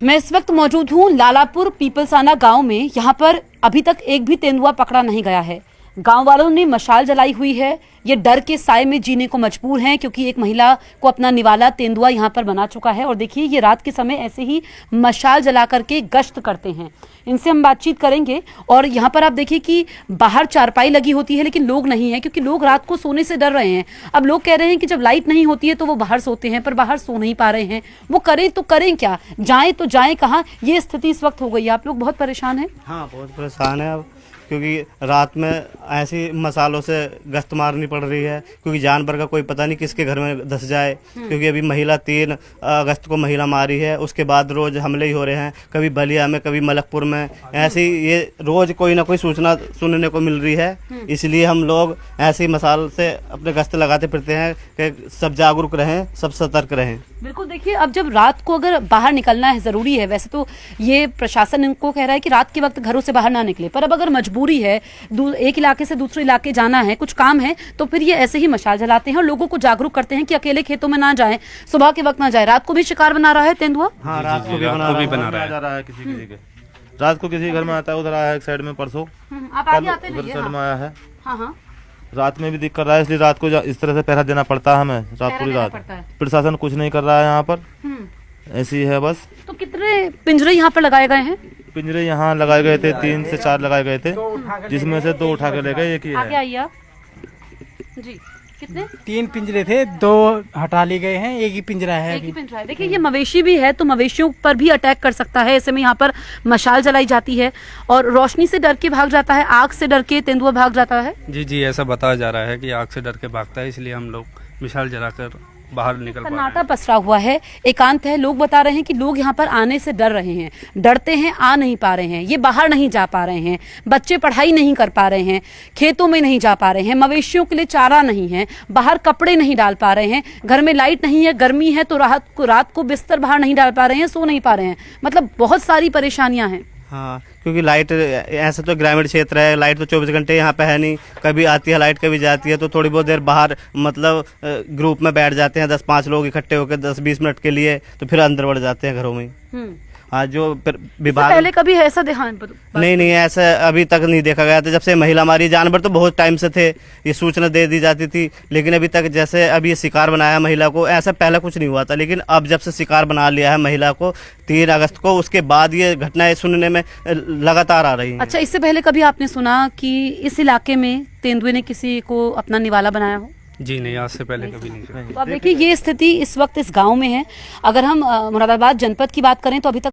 मैं इस वक्त मौजूद हूँ लालापुर पीपलसाना गांव में। यहाँ पर अभी तक एक भी तेंदुआ पकड़ा नहीं गया है। गांव वालों ने मशाल जलाई हुई है। ये डर के साए में जीने को मजबूर हैं क्योंकि एक महिला को अपना निवाला तेंदुआ यहाँ पर बना चुका है। और देखिए, ये रात के समय ऐसे ही मशाल जला करके गश्त करते हैं। इनसे हम बातचीत करेंगे। और यहाँ पर आप देखिए कि बाहर चारपाई लगी होती है लेकिन लोग नहीं है, क्योंकि लोग रात को सोने से डर रहे हैं। अब लोग कह रहे हैं कि जब लाइट नहीं होती है तो वो बाहर सोते हैं, पर बाहर सो नहीं पा रहे हैं। वो करें तो करें क्या, जाएं तो जाएं कहाँ, ये स्थिति इस वक्त हो गई है। आप लोग बहुत परेशान हैं। हाँ, बहुत परेशान है अब, क्योंकि रात में ऐसी मसालों से गश्त मारनी पड़ रही है, क्योंकि जानवर का कोई पता नहीं किसके घर में धस जाए। क्योंकि अभी महिला 3 अगस्त को महिला मारी है, उसके बाद रोज हमले ही हो रहे हैं, कभी बलिया में कभी मलकपुर में। ऐसी ये रोज कोई ना कोई सूचना सुनने को मिल रही है। इसलिए हम लोग ऐसी मसाल से अपने गश्त लगाते फिरते हैं कि सब जागरूक रहें, सब सतर्क रहें। बिल्कुल, देखिए, अब जब रात को अगर बाहर निकलना है, जरूरी है। वैसे तो ये प्रशासन इनको कह रहा है कि रात के वक्त घरों से बाहर ना निकले, पर अब अगर मजबूरी है, एक इलाके से दूसरे इलाके जाना है, कुछ काम है, तो फिर ये ऐसे ही मशाल जलाते हैं और लोगों को जागरूक करते हैं कि अकेले खेतों में ना जाएं, सुबह के वक्त ना जाए। रात को भी शिकार बना रहा है तेंदुआ। हाँ, रात को भी बना रहा है किसी के रात को किसी घर में आता है, उधर आया है एक साइड में परसों, आप आगे आते उधर रहिए। साइड में आया है। हाँ, रात में भी दिक्कत कर रहा है, इसलिए रात को इस तरह से पहरा देना पड़ता है हमें। रात पूरी रात प्रशासन कुछ नहीं कर रहा है यहाँ पर, ऐसी है बस। तो कितने पिंजरे यहाँ पर लगाए गए हैं? पिंजरे यहाँ लगाए गए थे 3 से 4 लगाए गए थे, जिसमें से 2 उठा के ले गए, एक ही आगे है। आइए आप जी। कितने? 3 पिंजरे थे, 2 हटा लिए गए हैं, एक ही पिंजरा है। एक ही पिंजरा है। देखिए, ये मवेशी भी है तो मवेशियों पर भी अटैक कर सकता है। ऐसे में यहाँ पर मशाल जलाई जाती है और रोशनी से डर के भाग जाता है, आग से डर के तेंदुआ भाग जाता है। जी, ऐसा बताया जा रहा है कि आग से डर के भागता है, इसलिए हम लोग मिसाल जलाकर बाहर निकल पा रहे हैं। सन्नाटा पसरा हुआ है, एकांत है। लोग बता रहे हैं कि लोग यहाँ पर आने से डर रहे हैं, डरते हैं, आ नहीं पा रहे हैं। ये बाहर नहीं जा पा रहे हैं, बच्चे पढ़ाई नहीं कर पा रहे हैं, खेतों में नहीं जा पा रहे हैं, मवेशियों के लिए चारा नहीं है, बाहर कपड़े नहीं डाल पा रहे हैं, घर में लाइट नहीं है, गर्मी है तो रात को बिस्तर बाहर नहीं डाल पा रहे हैं, सो नहीं पा रहे हैं। मतलब बहुत सारी परेशानियां हैं। हाँ, क्योंकि लाइट ऐसे तो ग्रामीण क्षेत्र है, लाइट तो 24 घंटे यहाँ पे है नहीं। कभी आती है लाइट, कभी जाती है, तो थोड़ी बहुत देर बाहर मतलब ग्रुप में बैठ जाते हैं 10-5 लोग इकट्ठे होकर 10-20 मिनट के लिए, तो फिर अंदर बढ़ जाते हैं घरों में। हाँ, जो विभाग पहले कभी ऐसा ध्यान नहीं, ऐसा अभी तक नहीं देखा गया था। जब से महिला मारी, जानवर तो बहुत टाइम से थे, ये सूचना दे दी जाती थी, लेकिन अभी तक जैसे अब ये शिकार बनाया महिला को, ऐसा पहले कुछ नहीं हुआ था। लेकिन अब जब से शिकार बना लिया है महिला को 3 अगस्त को, उसके बाद ये घटनाएं सुनने में लगातार आ रही हैं। अच्छा, इससे पहले कभी आपने सुना कि इस इलाके में तेंदुए ने किसी को अपना निवाला बनाया हो? जी नहीं, आज से पहले कभी नहीं। तो अब देखिए, ये स्थिति इस वक्त इस गांव में है। अगर हम मुरादाबाद जनपद की बात करें तो अभी तक